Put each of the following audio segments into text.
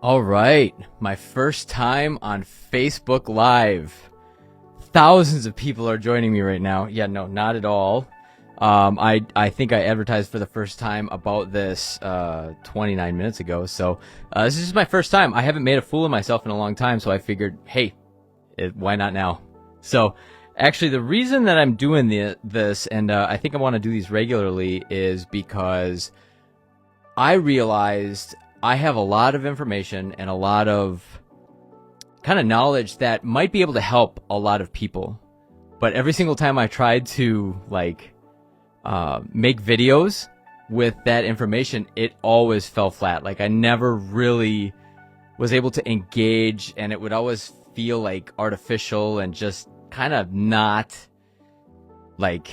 All right, my first time on Facebook Live. Thousands of people are joining me right now. Yeah, no, not at all. I think I advertised for the first time about this 29 minutes ago. So this is just my first time. I haven't made a fool of myself in a long time, so I figured, hey, why not now? So actually, the reason that I'm doing this, and I think I want to do these regularly, is because I realized I have a lot of information and a lot of kind of knowledge that might be able to help a lot of people. But every single time I tried to make videos with that information, it always fell flat. Like I never really was able to engage, and it would always feel like artificial and just kind of not like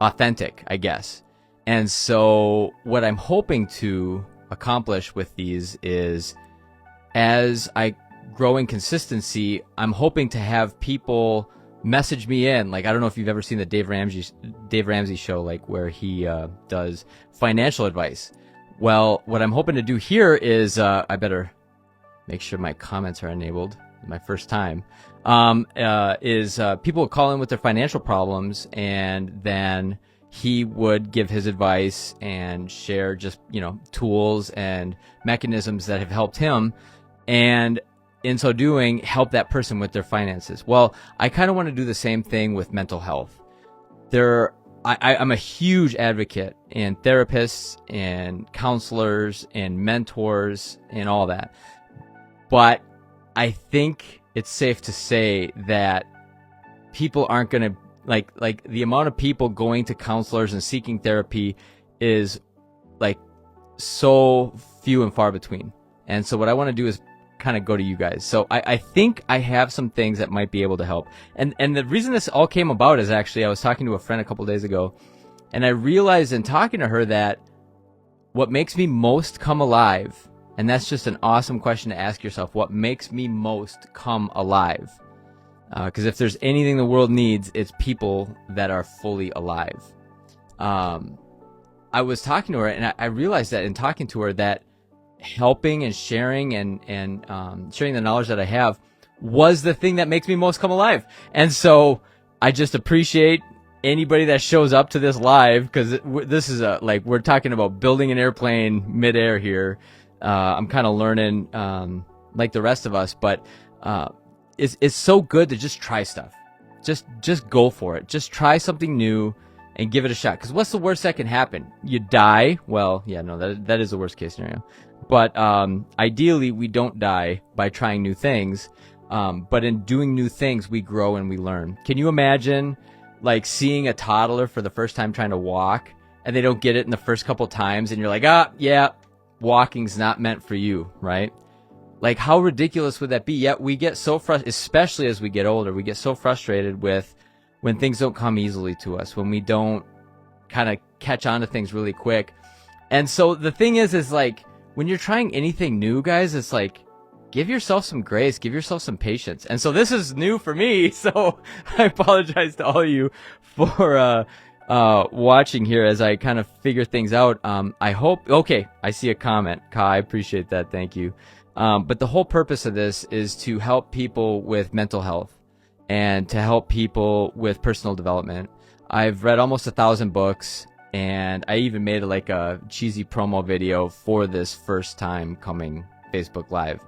authentic, I guess. And so what I'm hoping to accomplish with these is, as I grow in consistency, I'm hoping to have people message me in. Like, I don't know if you've ever seen the Dave Ramsey show, like where he does financial advice. Well, what I'm hoping to do here is, I better make sure my comments are enabled. My first time is people would call in with their financial problems, and then he would give his advice and share just, tools and mechanisms that have helped him, and in so doing, help that person with their finances. Well, I kind of want to do the same thing with mental health. I'm a huge advocate in therapists and counselors and mentors and all that. But I think it's safe to say that people aren't going to, like the amount of people going to counselors and seeking therapy is like so few and far between. And so what I want to do is kind of go to you guys. So I think I have some things that might be able to help. And the reason this all came about is actually I was talking to a friend a couple days ago, and I realized in talking to her that what makes me most come alive, and that's just an awesome question to ask yourself, what makes me most come alive? Because if there's anything the world needs, it's people that are fully alive. I was talking to her, and I realized that in talking to her that helping and sharing and sharing the knowledge that I have was the thing that makes me most come alive. And so I just appreciate anybody that shows up to this live, because this is we're talking about building an airplane midair here. I'm kind of learning like the rest of us, but it's so good to just try stuff. Just go for it. Just try something new and give it a shot. Because what's the worst that can happen? You die. Well, yeah, no, that is the worst case scenario. But ideally, we don't die by trying new things. But in doing new things, we grow and we learn. Can you imagine like seeing a toddler for the first time trying to walk, and they don't get it in the first couple times, and you're like, yeah, walking's not meant for you, right? Like, how ridiculous would that be? Yet we get so frustrated, especially as we get older, we get so frustrated with when things don't come easily to us, when we don't kind of catch on to things really quick. And so the thing is like, when you're trying anything new, guys, it's like, give yourself some grace, give yourself some patience. And so this is new for me, so I apologize to all of you for watching here as I kind of figure things out. I hope, okay, I see a comment. Kai, I appreciate that, thank you. But the whole purpose of this is to help people with mental health and to help people with personal development. I've read almost 1,000 books, and I even made like a cheesy promo video for this first time coming Facebook Live.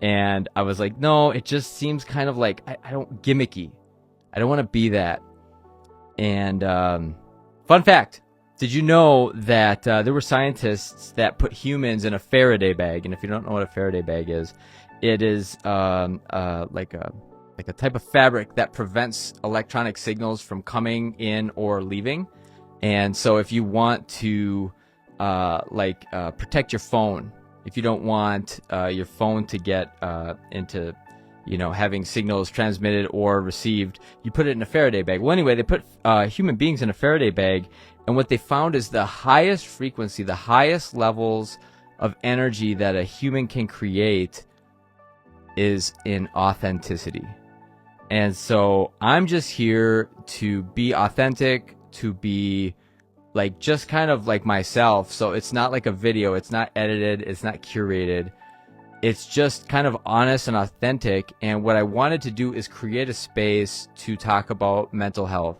And I was like, no, it just seems kind of like, I don't gimmicky. I don't want to be that. And fun fact, did you know that there were scientists that put humans in a Faraday bag? And if you don't know what a Faraday bag is, it is like a type of fabric that prevents electronic signals from coming in or leaving. And so if you want to protect your phone, if you don't want your phone to get into having signals transmitted or received, you put it in a Faraday bag. Well, anyway, they put human beings in a Faraday bag, and what they found is the highest frequency, the highest levels of energy that a human can create is in authenticity. And so I'm just here to be authentic, to be like just kind of like myself. So it's not like a video, it's not edited, it's not curated. it's just kind of honest and authentic. And what I wanted to do is create a space to talk about mental health,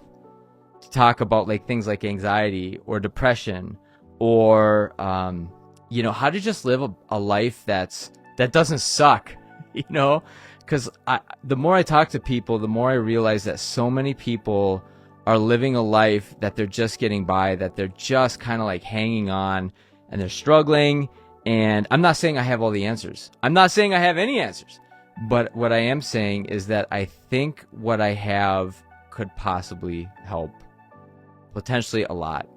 to talk about like things like anxiety or depression, or how to just live a life that doesn't suck, because the more I talk to people, the more I realize that so many people are living a life that they're just getting by, that they're just kind of like hanging on, and they're struggling. And I'm not saying I have all the answers. I'm not saying I have any answers. But what I am saying is that I think what I have could possibly help, potentially a lot.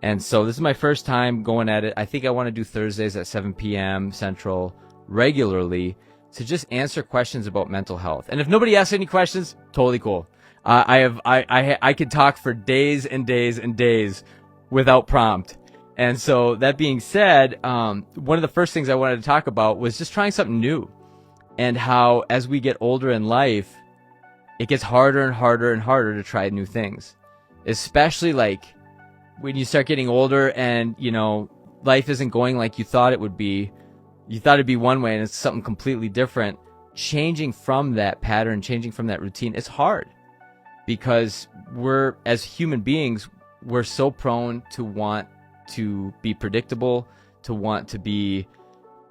And so this is my first time going at it. I think I want to do Thursdays at 7 p.m. Central regularly to just answer questions about mental health. And if nobody asks any questions, totally cool. I could talk for days and days and days without prompt. And so that being said, one of the first things I wanted to talk about was just trying something new, and how as we get older in life, it gets harder and harder and harder to try new things, especially like when you start getting older and, life isn't going like you thought it would be. You thought it'd be one way and it's something completely different. Changing from that pattern, changing from that routine, it's hard because as human beings, we're so prone to want to be predictable, to want to be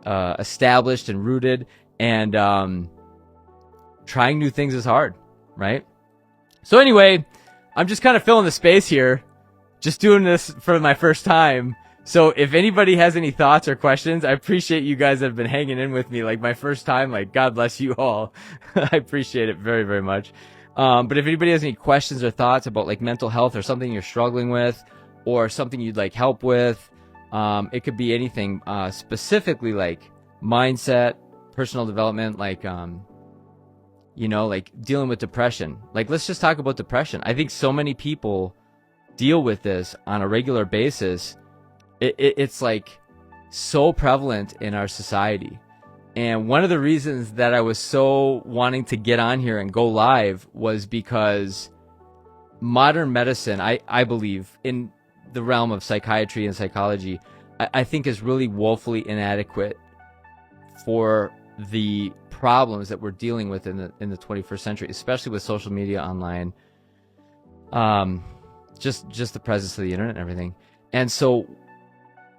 established and rooted, and trying new things is hard, right? So anyway, I'm just kind of filling the space here, just doing this for my first time. So if anybody has any thoughts or questions, I appreciate you guys that have been hanging in with me, like my first time. Like, God bless you all. I appreciate it very, very much. But if anybody has any questions or thoughts about like mental health or something you're struggling with, or something you'd like help with, it could be anything, specifically like mindset, personal development, like like dealing with depression. Like, let's just talk about depression. I think so many people deal with this on a regular basis. It's like so prevalent in our society. And one of the reasons that I was so wanting to get on here and go live was because modern medicine, I believe, in the realm of psychiatry and psychology, I think is really woefully inadequate for the problems that we're dealing with in the 21st century, especially with social media, online, just the presence of the internet and everything. And so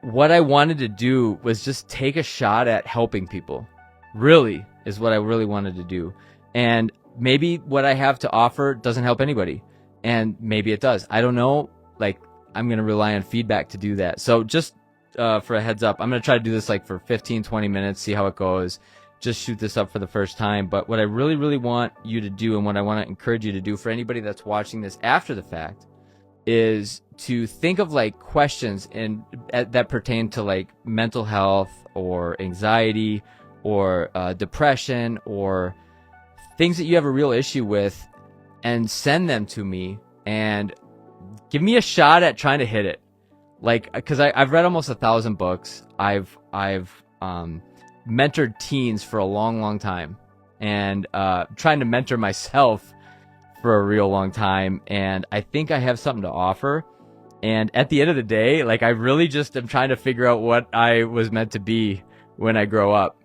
what I wanted to do was just take a shot at helping people, really, is what I really wanted to do. And maybe what I have to offer doesn't help anybody, and maybe it does. I don't know. Like, I'm going to rely on feedback to do that. So just for a heads up, I'm going to try to do this like for 15, 20 minutes, see how it goes. Just shoot this up for the first time. But what I really, really want you to do, and what I want to encourage you to do for anybody that's watching this after the fact, is to think of like questions that pertain to like mental health or anxiety or depression or things that you have a real issue with, and send them to me and give me a shot at trying to hit it. Like, because I've read almost 1,000 books. I've mentored teens for a long, long time, and trying to mentor myself for a real long time. And I think I have something to offer. And at the end of the day, like, I really just am trying to figure out what I was meant to be when I grow up,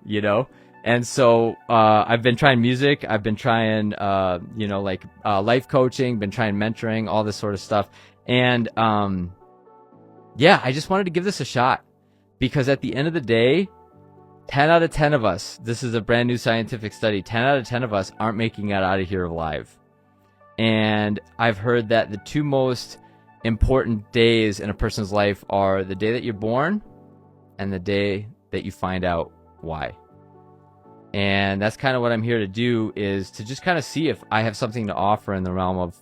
And so I've been trying music. I've been trying, life coaching, been trying mentoring, all this sort of stuff. And I just wanted to give this a shot, because at the end of the day, 10 out of 10 of us, this is a brand new scientific study, 10 out of 10 of us aren't making it out of here alive. And I've heard that the two most important days in a person's life are the day that you're born and the day that you find out why. And that's kind of what I'm here to do, is to just kind of see if I have something to offer in the realm of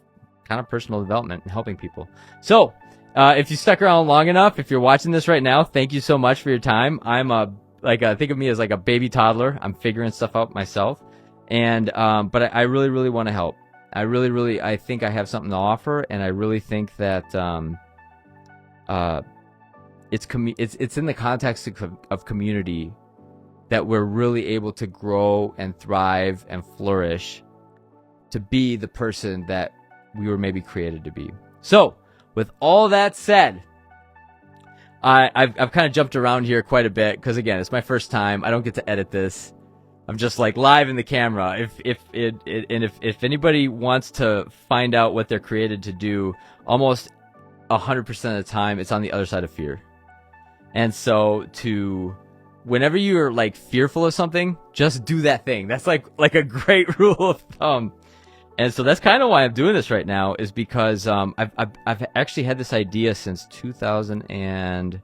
kind of personal development and helping people. So if you stuck around long enough, if you're watching this right now, thank you so much for your time. I'm think of me as like a baby toddler. I'm figuring stuff out myself. And but I really, really want to help. I think I have something to offer, and I really think that it's in the context of community that we're really able to grow and thrive and flourish to be the person that we were maybe created to be. So, with all that said, I've kind of jumped around here quite a bit because again, it's my first time. I don't get to edit this. I'm just like live in the camera. If anybody wants to find out what they're created to do, almost 100% of the time, it's on the other side of fear. And so whenever you're like fearful of something, just do that thing. That's like a great rule of thumb. And so that's kind of why I'm doing this right now, is because I've actually had this idea since 2000 and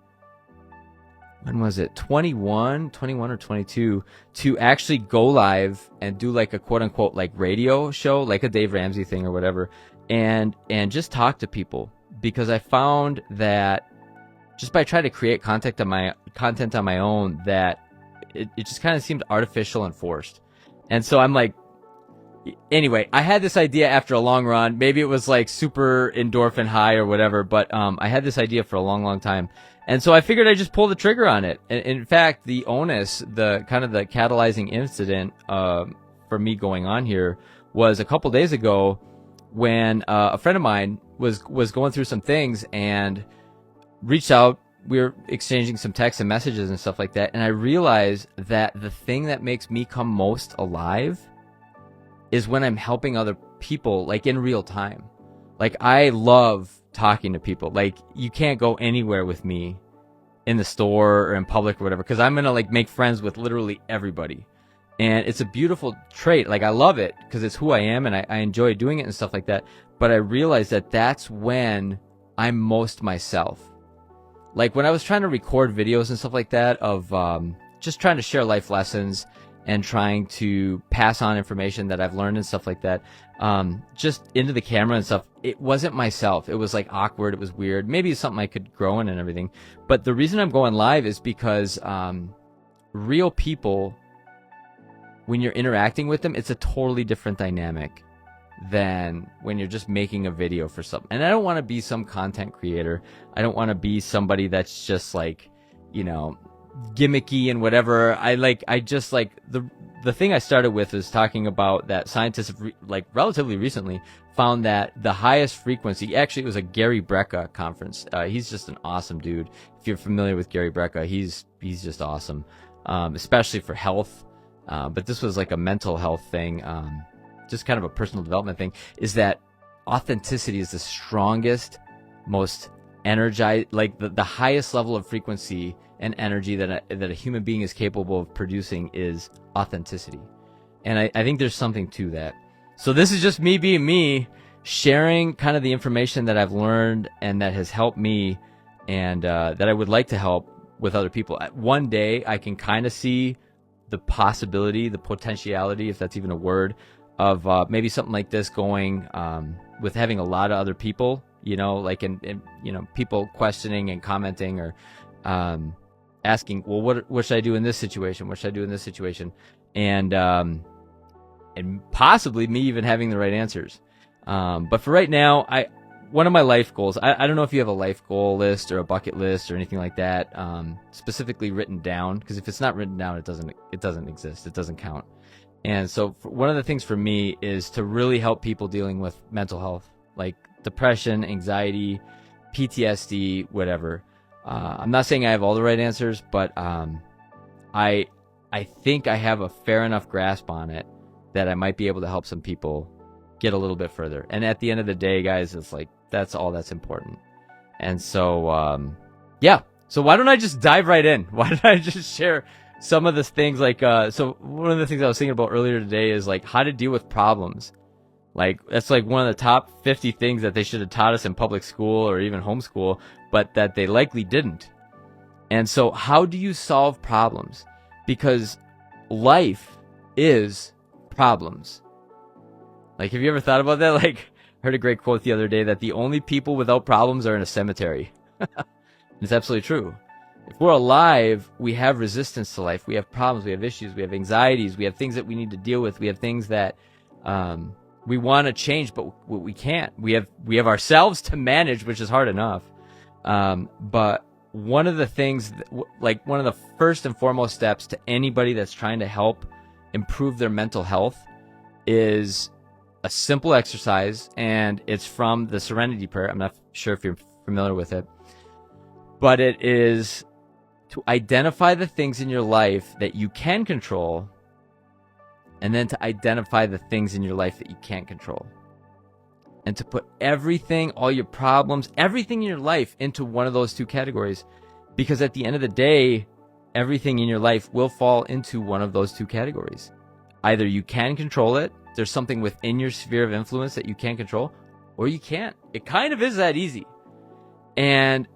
when was it? 21 or 22, to actually go live and do like a quote unquote like radio show, like a Dave Ramsey thing or whatever, and just talk to people, because I found that just by trying to create content on my own, that it just kind of seemed artificial and forced. And so I'm like, anyway, I had this idea after a long run. Maybe it was like super endorphin high or whatever, but I had this idea for a long time. And so I figured I'd just pull the trigger on it. And in fact, the onus, the kind of the catalyzing incident for me going on here was a couple days ago when a friend of mine was going through some things and reached out. We were exchanging some texts and messages and stuff like that. And I realized that the thing that makes me come most alive is when I'm helping other people, like in real time. Like, I love talking to people. Like, you can't go anywhere with me in the store or in public or whatever, because I'm gonna like make friends with literally everybody. And it's a beautiful trait. Like, I love it because it's who I am, and I enjoy doing it and stuff like that. But I realized that that's when I'm most myself. Like, when I was trying to record videos and stuff like that of just trying to share life lessons and trying to pass on information that I've learned and stuff like that, just into the camera and stuff, it wasn't myself. It was like awkward. It was weird. Maybe it's something I could grow in and everything. But the reason I'm going live is because real people, when you're interacting with them, it's a totally different dynamic than when you're just making a video for something. And I don't want to be some content creator. I don't want to be somebody that's just like, you know, gimmicky and whatever. I just like the thing I started with is talking about that scientists like relatively recently found that the highest frequency, actually it was a Gary Brecka conference. He's just an awesome dude. If you're familiar with Gary Brecka, he's just awesome, especially for health. But this was like a mental health thing, just kind of a personal development thing, is that authenticity is the strongest, most energized, like the highest level of frequency and energy that a human being is capable of producing is authenticity. And I think there's something to that. So this is just me being me, sharing kind of the information that I've learned and that has helped me, and that I would like to help with other people. One day I can kind of see the possibility, the potentiality, if that's even a word, of maybe something like this going with having a lot of other people, you know, like and you know, people questioning and commenting or asking, well, what should I do in this situation? What should I do in this situation? And possibly me even having the right answers. But for right now, one of my life goals, I don't know if you have a life goal list or a bucket list or anything like that, specifically written down, because if it's not written down, it doesn't exist. It doesn't count. And so one of the things for me is to really help people dealing with mental health, like depression, anxiety, PTSD, whatever. I'm not saying I have all the right answers, but I think I have a fair enough grasp on it that I might be able to help some people get a little bit further. And at the end of the day, guys, it's like, that's all that's important. And so, yeah. So why don't I just dive right in? Why don't I just share some of the things, like, so one of the things I was thinking about earlier today is like how to deal with problems. Like, that's like one of the top 50 things that they should have taught us in public school or even homeschool, but that they likely didn't. And so how do you solve problems? Because life is problems. Like, have you ever thought about that? Like, I heard a great quote the other day that the only people without problems are in a cemetery. It's absolutely true. If we're alive, we have resistance to life. We have problems. We have issues. We have anxieties. We have things that we need to deal with. We have things that we want to change, but we can't. We have ourselves to manage, which is hard enough. But one of the things, like one of the first and foremost steps to anybody that's trying to help improve their mental health is a simple exercise, and it's from the Serenity Prayer. I'm not sure if you're familiar with it. but it is to identify the things in your life that you can control, and then to identify the things in your life that you can't control. And to put everything, all your problems, everything in your life into one of those two categories. Because at the end of the day, everything in your life will fall into one of those two categories. Either you can control it, there's something within your sphere of influence that you can control, or you can't. It kind of is that easy. And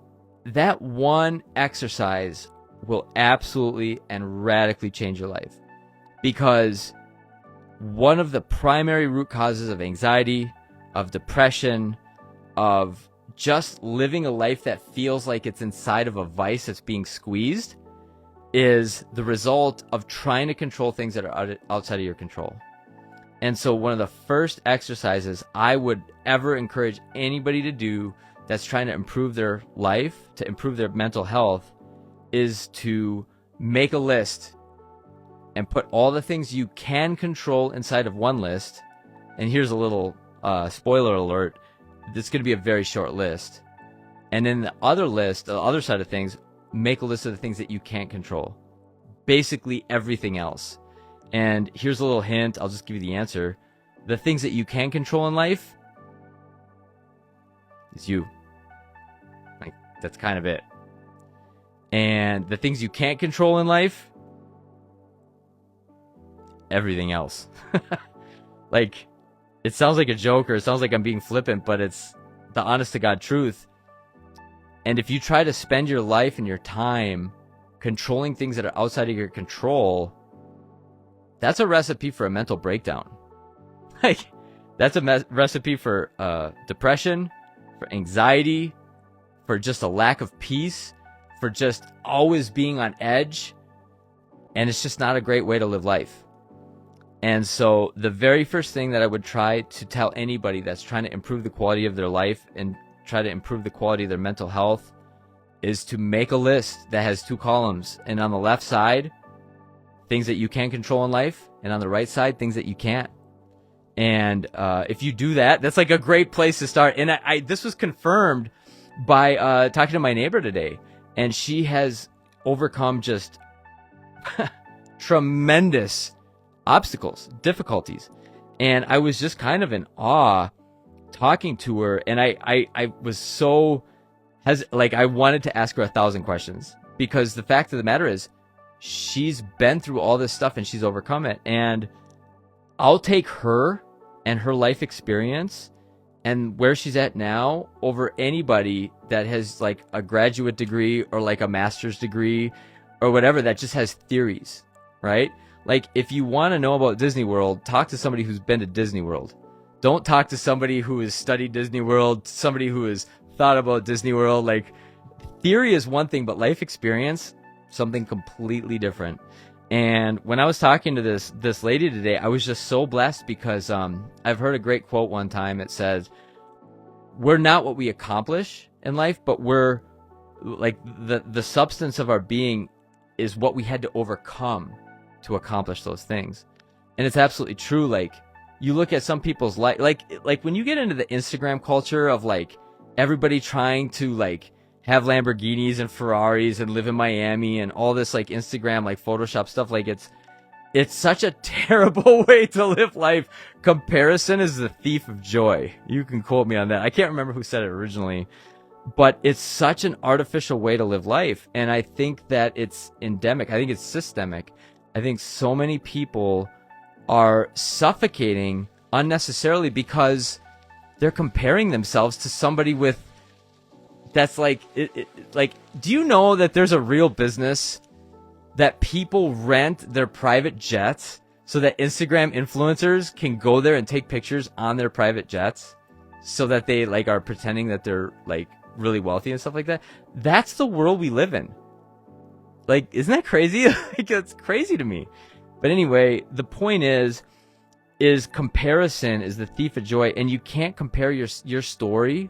that one exercise will absolutely and radically change your life. Because one of the primary root causes of anxiety, of depression, of just living a life that feels like it's inside of a vice that's being squeezed, is the result of trying to control things that are outside of your control. And so one of the first exercises I would ever encourage anybody to do that's trying to improve their life, to improve their mental health, is to make a list and put all the things you can control inside of one list. And here's a little spoiler alert, this is going to be a very short list. And then the other list, the other side of things, make a list of the things that you can't control. Basically everything else. And here's a little hint, I'll just give you the answer. The things that you can control in life is you. Like, that's kind of it. And the things you can't control in life, everything else. Like, it sounds like a joke, or it sounds like I'm being flippant, but it's the honest to God truth. And if you try to spend your life and your time controlling things that are outside of your control, that's a recipe for a mental breakdown. Like, that's a recipe for depression, for anxiety, for just a lack of peace, for just always being on edge. And it's just not a great way to live life. And so the very first thing that I would try to tell anybody that's trying to improve the quality of their life and try to improve the quality of their mental health is to make a list that has two columns. And on the left side, things that you can control in life, and on the right side, things that you can't. And if you do that, that's like a great place to start. And this was confirmed by talking to my neighbor today. And she has overcome just tremendous obstacles, difficulties. And I was just kind of in awe talking to her. And I was so, I wanted to ask her 1,000 questions. Because the fact of the matter is, she's been through all this stuff and she's overcome it. And I'll take her and her life experience and where she's at now over anybody that has like a graduate degree or like a master's degree or whatever that just has theories, right? Like, if you want to know about Disney World, talk to somebody who's been to Disney World. Don't talk to somebody who has studied Disney World, somebody who has thought about Disney World. Like, theory is one thing, but life experience, something completely different. And when I was talking to this lady today, I was just so blessed because I've heard a great quote one time. It says, we're not what we accomplish in life, but we're like the substance of our being is what we had to overcome to accomplish those things. And it's absolutely true. Like, you look at some people's life, like when you get into the Instagram culture of like everybody trying to like have Lamborghinis and Ferraris and live in Miami and all this like Instagram, like Photoshop stuff. Like, it's such a terrible way to live life. Comparison is the thief of joy. You can quote me on that. I can't remember who said it originally, but it's such an artificial way to live life. And I think that it's endemic. I think it's systemic. I think so many people are suffocating unnecessarily because they're comparing themselves to somebody with that's like, like, do you know that there's a real business that people rent their private jets so that Instagram influencers can go there and take pictures on their private jets so that they like are pretending that they're like really wealthy and stuff like that? That's the world we live in. Like, isn't that crazy? Like, it's crazy to me. But anyway, the point is comparison is the thief of joy, and you can't compare your story,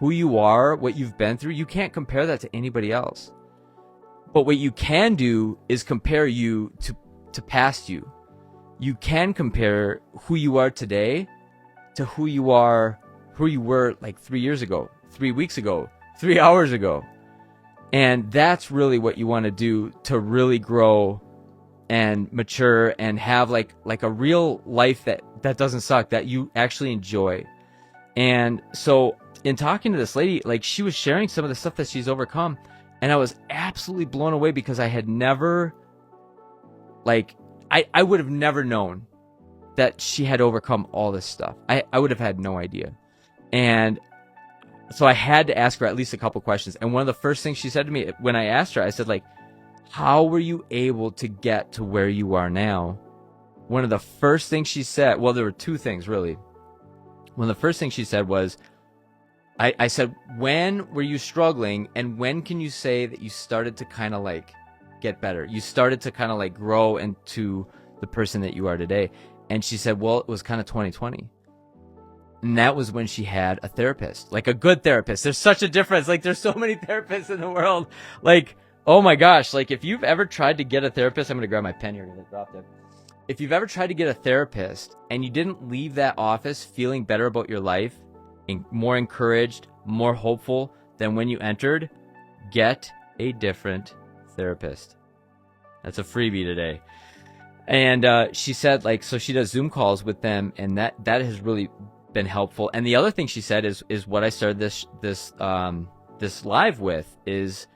who you are, what you've been through. You can't compare that to anybody else. But what you can do is compare you to past you. You can compare who you are today to who you were like 3 years ago, 3 weeks ago, 3 hours ago. And that's really what you want to do to really grow and mature and have like a real life that doesn't suck, that you actually enjoy. And so in talking to this lady, like, she was sharing some of the stuff that she's overcome, and I was absolutely blown away, because I had never, like, I would have never known that she had overcome all this stuff. I would have had no idea. And so I had to ask her at least a couple questions. And one of the first things she said to me when I asked her, I said, like, how were you able to get to where you are now? One of the first things she said, well, there were two things really. One of the first things she said was, I said, when were you struggling, and when can you say that you started to kind of like get better? You started to kind of like grow into the person that you are today. And she said, well, it was kind of 2020. And that was when she had a therapist, like a good therapist. There's such a difference. Like, there's so many therapists in the world. Like, oh my gosh. Like, if you've ever tried to get a therapist, I'm going to grab my pen here because I dropped it. If you've ever tried to get a therapist and you didn't leave that office feeling better about your life, and more encouraged, more hopeful than when you entered, get a different therapist. That's a freebie today. And she said, like, so she does Zoom calls with them, and that has really been helpful. And the other thing she said is what I started this live with, is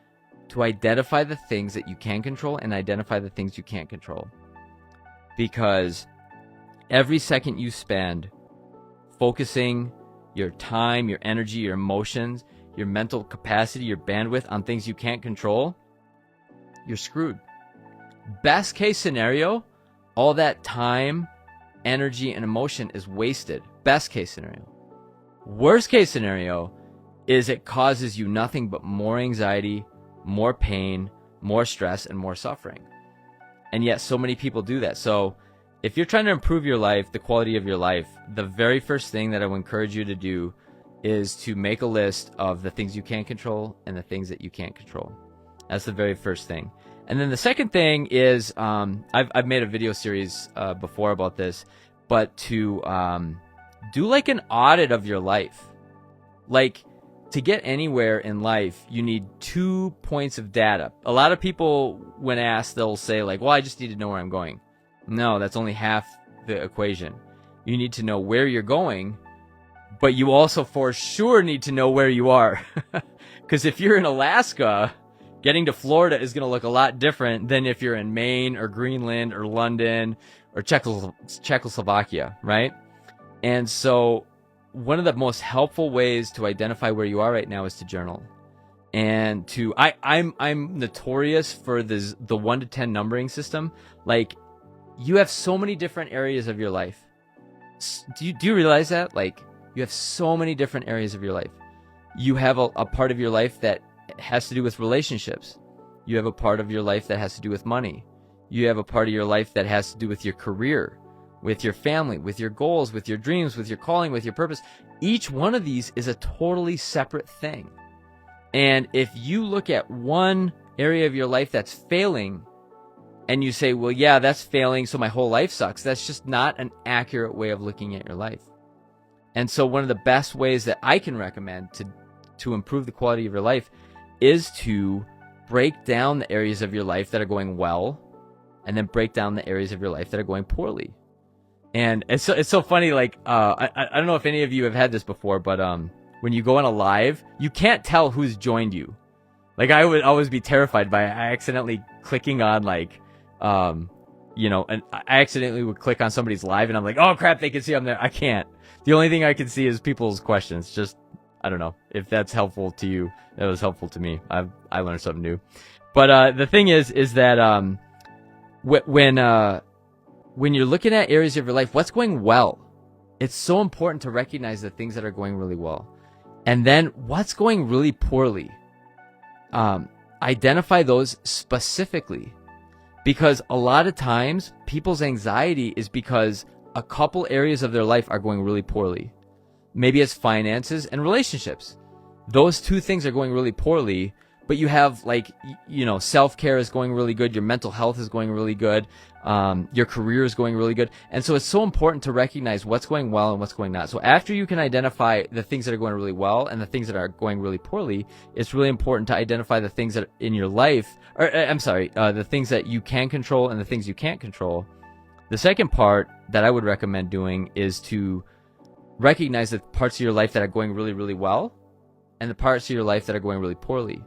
to identify the things that you can control and identify the things you can't control. Because every second you spend focusing your time, your energy, your emotions, your mental capacity, your bandwidth on things you can't control, you're screwed. Best case scenario, all that time, energy, and emotion is wasted. Best case scenario. Worst case scenario is it causes you nothing but more anxiety, more pain, more stress, and more suffering. And yet so many people do that. So if you're trying to improve your life, the quality of your life, the very first thing that I would encourage you to do is to make a list of the things you can control and the things that you can't control. That's the very first thing. And then the second thing is, I've made a video series before about this, but to do like an audit of your life. Like, to get anywhere in life, you need 2 points of data. A lot of people, when asked, they'll say like, well, I just need to know where I'm going. No, that's only half the equation. You need to know where you're going, but you also for sure need to know where you are. Because if you're in Alaska, getting to Florida is going to look a lot different than if you're in Maine or Greenland or London or Czechoslovakia, right? And so one of the most helpful ways to identify where you are right now is to journal. And I'm notorious for the 1 to 10 numbering system. Like, you have so many different areas of your life. Do you realize that? Like, you have so many different areas of your life. You have a part of your life that has to do with relationships. You have a part of your life that has to do with money. You have a part of your life that has to do with your career, with your family, with your goals, with your dreams, with your calling, with your purpose. Each one of these is a totally separate thing. And if you look at one area of your life that's failing, and you say, well, yeah, that's failing, so my whole life sucks, that's just not an accurate way of looking at your life. And so one of the best ways that I can recommend to improve the quality of your life is to break down the areas of your life that are going well, and then break down the areas of your life that are going poorly. And it's so funny, like, I don't know if any of you have had this before, but when you go on a live, you can't tell who's joined you. Like, I would always be terrified by accidentally clicking on, like, and I accidentally would click on somebody's live, and I'm like, oh crap, they can see I'm there. I can't. The only thing I can see is people's questions. Just, I don't know if that's helpful to you. That was helpful to me. I learned something new. But the thing is that when you're looking at areas of your life, what's going well, it's so important to recognize the things that are going really well. And then what's going really poorly. Identify those specifically. Because a lot of times, people's anxiety is because a couple areas of their life are going really poorly. Maybe it's finances and relationships. Those two things are going really poorly, but you have like, self-care is going really good. Your mental health is going really good. Your career is going really good. And so it's so important to recognize what's going well and what's going not. So after you can identify the things that are going really well and the things that are going really poorly, it's really important to identify the things that in your life, the things that you can control and the things you can't control. The second part that I would recommend doing is to recognize the parts of your life that are going really, really well and the parts of your life that are going really poorly.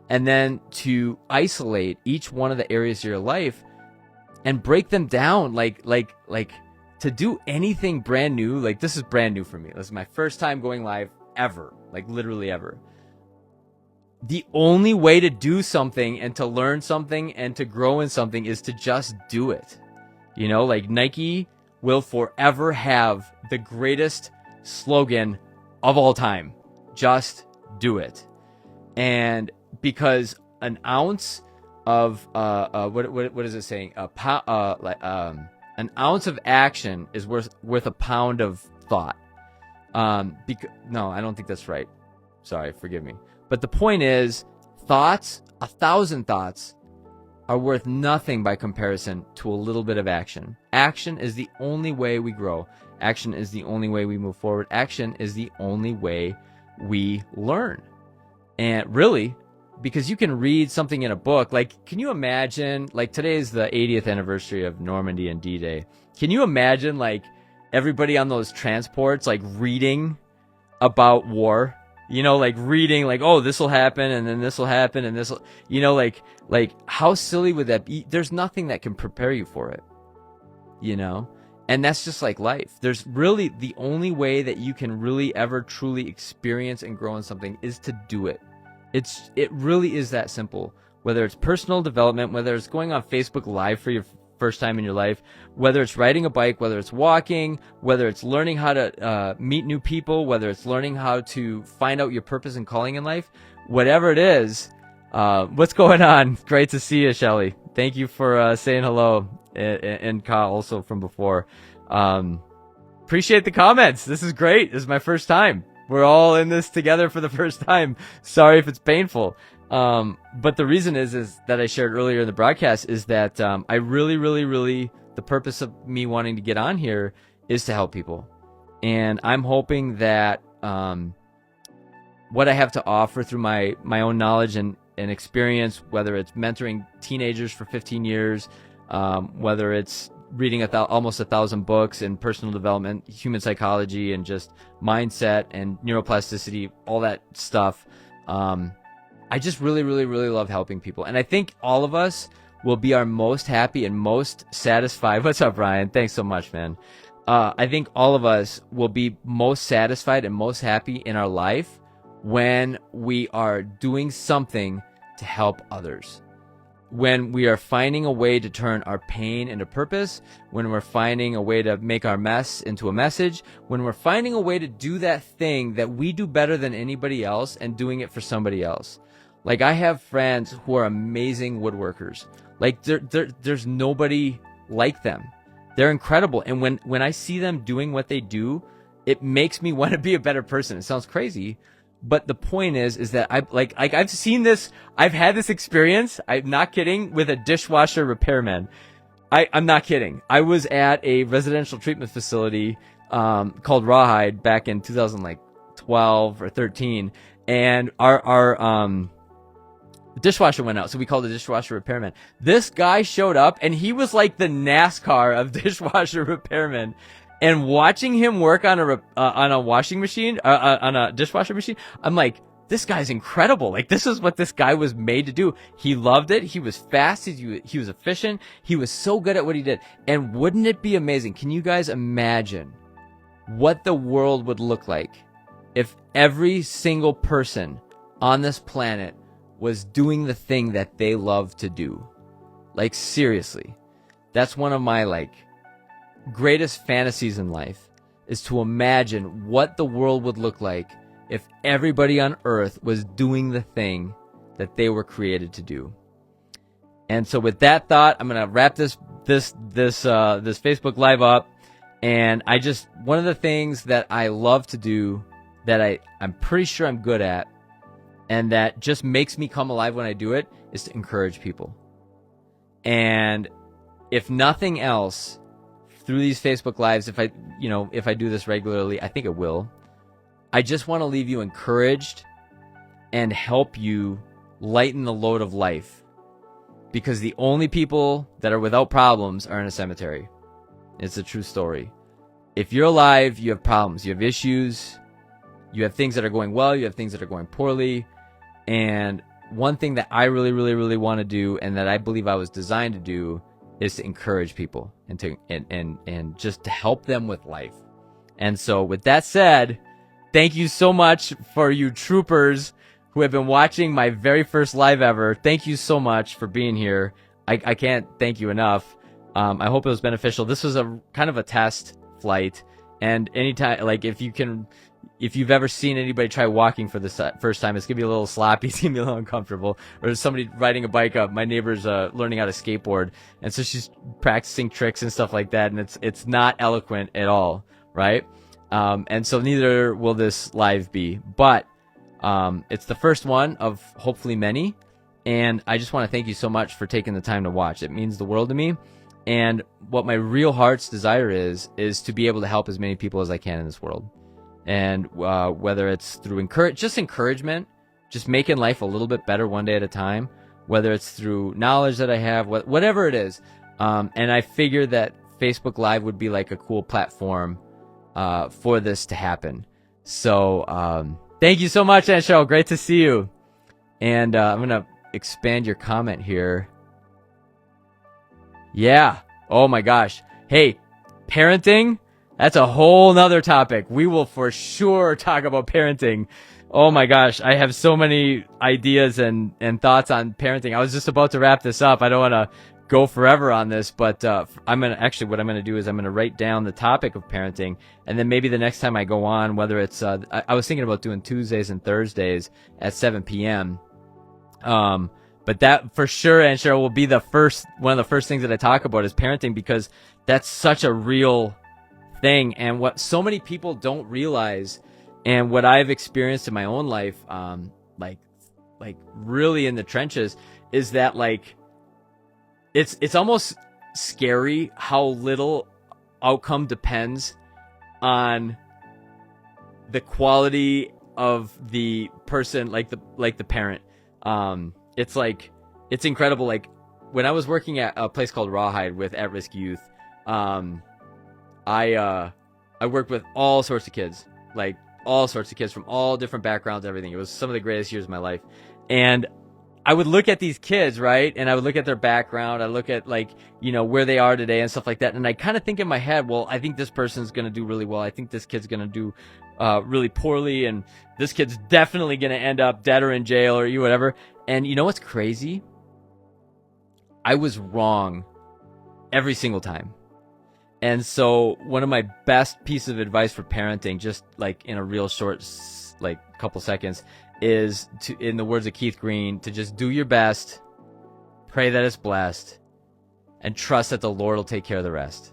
And then to isolate each one of the areas of your life and break them down, like to do anything brand new. Like, this is brand new for me. This is my first time going live ever, like literally ever. The only way to do something and to learn something and to grow in something is to just do it. Like Nike will forever have the greatest slogan of all time. Just do it. And because an ounce of what is it saying? An ounce of action is worth a pound of thought. No, I don't think that's right. Sorry, forgive me. But the point is, 1,000 thoughts are worth nothing by comparison to a little bit of action. Action is the only way we grow. Action is the only way we move forward. Action is the only way we learn. And really, because you can read something in a book, like, can you imagine, like, today is the 80th anniversary of Normandy and D-Day. Can you imagine, like, everybody on those transports, like, reading about war? Like reading, like, oh, this will happen, and then this will happen, and this will, like how silly would that be? There's nothing that can prepare you for it, and that's just like life. There's really, the only way that you can really ever truly experience and grow in something is to do it. It really is that simple. Whether it's personal development, whether it's going on Facebook Live for your first time in your life, whether it's riding a bike, whether it's walking, whether it's learning how to meet new people, whether it's learning how to find out your purpose and calling in life, whatever it is. What's going on? Great to see you, Shelly. Thank you for saying hello, and Kyle also from before. Appreciate the comments. This is great. This is my first time. We're all in this together for the first time. Sorry if it's painful. But the reason is that I shared earlier in the broadcast is that I really, really, really, the purpose of me wanting to get on here is to help people. And I'm hoping that what I have to offer through my own knowledge and experience, whether it's mentoring teenagers for 15 years, whether it's reading almost 1,000 books in personal development, human psychology, and just mindset and neuroplasticity, all that stuff. I just really, really, really love helping people. And I think all of us will be our most happy and most satisfied. What's up, Ryan? Thanks so much, man. I think all of us will be most satisfied and most happy in our life when we are doing something to help others. When we are finding a way to turn our pain into purpose, when we're finding a way to make our mess into a message, when we're finding a way to do that thing that we do better than anybody else and doing it for somebody else. Like, I have friends who are amazing woodworkers. Like, there's nobody like them. They're incredible. And when I see them doing what they do, it makes me want to be a better person. It sounds crazy, but the point is that I've seen this. I've had this experience. I'm not kidding, with a dishwasher repairman. I'm not kidding. I was at a residential treatment facility called Rawhide back in 2012 or 13, and our dishwasher went out, so we called the dishwasher repairman. This guy showed up, and he was like the NASCAR of dishwasher repairmen. And watching him work on a washing machine, on a dishwasher machine, I'm like, this guy's incredible. Like, this is what this guy was made to do. He loved it. He was fast. He was efficient. He was so good at what he did. And wouldn't it be amazing? Can you guys imagine what the world would look like if every single person on this planet was doing the thing that they love to do? Like, seriously. That's one of my, greatest fantasies in life, is to imagine what the world would look like if everybody on earth was doing the thing that they were created to do. And so with that thought, I'm going to wrap this Facebook Live up. And one of the things that I love to do, that I'm pretty sure I'm good at, and that just makes me come alive when I do it, is to encourage people. And if nothing else, through these Facebook Lives, if I do this regularly, I think it will, I just want to leave you encouraged and help you lighten the load of life. Because the only people that are without problems are in a cemetery. It's a true story. If you're alive, you have problems, you have issues, you have things that are going well, you have things that are going poorly. And one thing that I really, really, really want to do, and that I believe I was designed to do, is to encourage people and just to help them with life. And so with that said, thank you so much for you troopers who have been watching my very first live ever. Thank you so much for being here. I can't thank you enough. I hope it was beneficial. This was a kind of a test flight, and anytime, like, if you've ever seen anybody try walking for the first time, it's gonna be a little sloppy, it's gonna be a little uncomfortable. Or somebody riding a bike up. My neighbor's learning how to skateboard, and so she's practicing tricks and stuff like that, and it's not eloquent at all, right? And so neither will this live be, but it's the first one of hopefully many, and I just want to thank you so much for taking the time to watch. It means the world to me. And what my real heart's desire is to be able to help as many people as I can in this world. And whether it's through encouragement, just making life a little bit better one day at a time, whether it's through knowledge that I have, whatever it is. And I figure that Facebook Live would be like a cool platform for this to happen. So thank you so much, Anshel. Great to see you. And I'm going to expand your comment here. Yeah. Oh my gosh. Hey, parenting, that's a whole nother topic. We will for sure talk about parenting. Oh my gosh. I have so many ideas and thoughts on parenting. I was just about to wrap this up. I don't want to go forever on this, but what I'm going to do is I'm going to write down the topic of parenting, and then maybe the next time I go on, whether it's, I was thinking about doing Tuesdays and Thursdays at 7 p.m. But that for sure, and Cheryl, will be one of the first things that I talk about is parenting, because that's such a real thing. And what so many people don't realize, and what I've experienced in my own life, like really in the trenches, is that like, it's almost scary how little outcome depends on the quality of the person, like the parent. It's incredible. Like when I was working at a place called Rawhide with at-risk youth, I worked with all sorts of kids, from all different backgrounds, everything. It was some of the greatest years of my life. And I would look at these kids, right? And I would look at their background. I look at where they are today and stuff like that. And I kind of think in my head, well, I think this person's going to do really well. I think this kid's going to do really poorly. And this kid's definitely going to end up dead or in jail or whatever. And you know what's crazy? I was wrong every single time. And so one of my best pieces of advice for parenting, just like in a real short, couple seconds, is to, in the words of Keith Green, to just do your best, pray that it's blessed, and trust that the Lord will take care of the rest.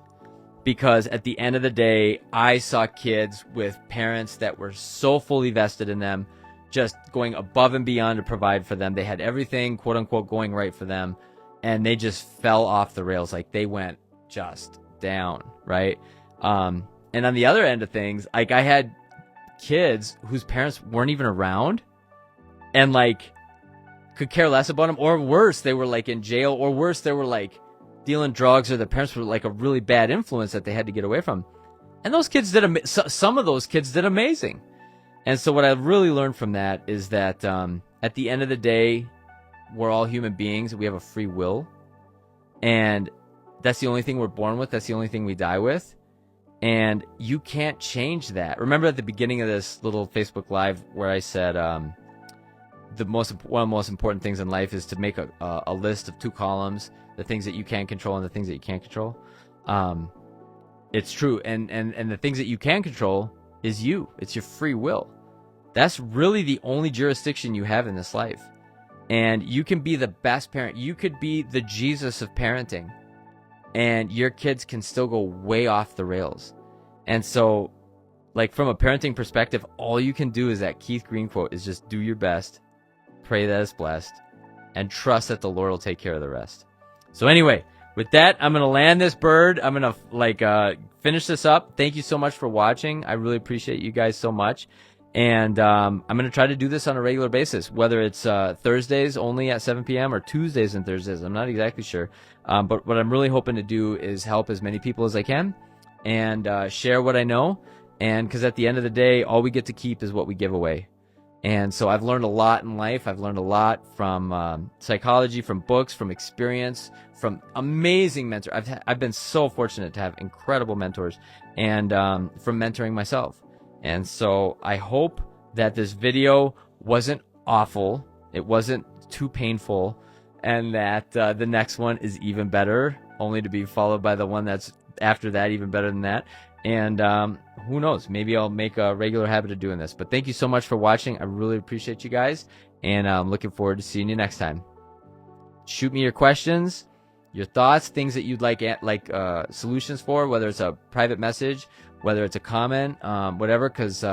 Because at the end of the day, I saw kids with parents that were so fully vested in them, just going above and beyond to provide for them. They had everything, quote unquote, going right for them, and they just fell off the rails. Like they went just down, right? And on the other end of things, like I had kids whose parents weren't even around and could care less about them, or worse, they were in jail, or worse, they were dealing drugs, or their parents were a really bad influence that they had to get away from. And those kids some of those kids did amazing. And so what I really learned from that is that at the end of the day, we're all human beings. We have a free will, and that's the only thing we're born with. That's the only thing we die with. And you can't change that. Remember at the beginning of this little Facebook Live where I said one of the most important things in life is to make a list of 2 columns, the things that you can control and the things that you can't control. It's true. And the things that you can control is you. It's your free will. That's really the only jurisdiction you have in this life. And you can be the best parent. You could be the Jesus of parenting, and your kids can still go way off the rails. And so, from a parenting perspective, all you can do is that Keith Green quote is just do your best, pray that it's blessed, and trust that the Lord will take care of the rest. So anyway, with that, I'm going to land this bird. I'm going to finish this up. Thank you so much for watching. I really appreciate you guys so much. And I'm going to try to do this on a regular basis, whether it's Thursdays only at 7 p.m. or Tuesdays and Thursdays. I'm not exactly sure. But what I'm really hoping to do is help as many people as I can and share what I know. And because at the end of the day, all we get to keep is what we give away. And so I've learned a lot in life. I've learned a lot from psychology, from books, from experience, from amazing mentors. I've been so fortunate to have incredible mentors, and from mentoring myself. And so I hope that this video wasn't awful, it wasn't too painful, and that the next one is even better, only to be followed by the one that's after that even better than that. And who knows, maybe I'll make a regular habit of doing this. But thank you so much for watching. I really appreciate you guys, and I'm looking forward to seeing you next time. Shoot me your questions, your thoughts, things that you'd like solutions for, whether it's a private message, whether it's a comment, whatever, because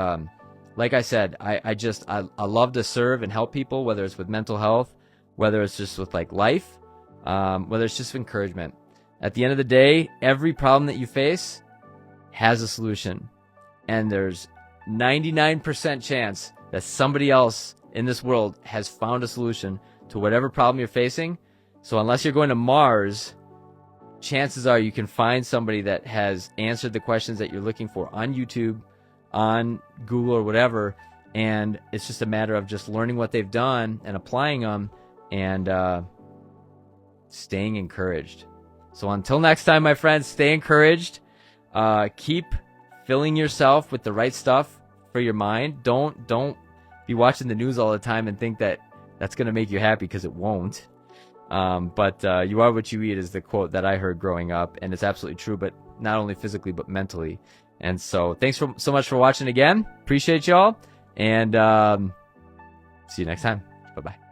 like I said, I love to serve and help people, whether it's with mental health, whether it's just with like life, whether it's just encouragement. At the end of the day, every problem that you face has a solution, and there's 99% chance that somebody else in this world has found a solution to whatever problem you're facing. So unless you're going to Mars, chances are you can find somebody that has answered the questions that you're looking for on YouTube, on Google, or whatever. And it's just a matter of just learning what they've done and applying them, and staying encouraged. So until next time, my friends, stay encouraged. Keep filling yourself with the right stuff for your mind. Don't be watching the news all the time and think that that's going to make you happy, because it won't. But you are what you eat is the quote that I heard growing up, and it's absolutely true, but not only physically, but mentally. And so thanks so much for watching again. Appreciate y'all, and see you next time. Bye-bye.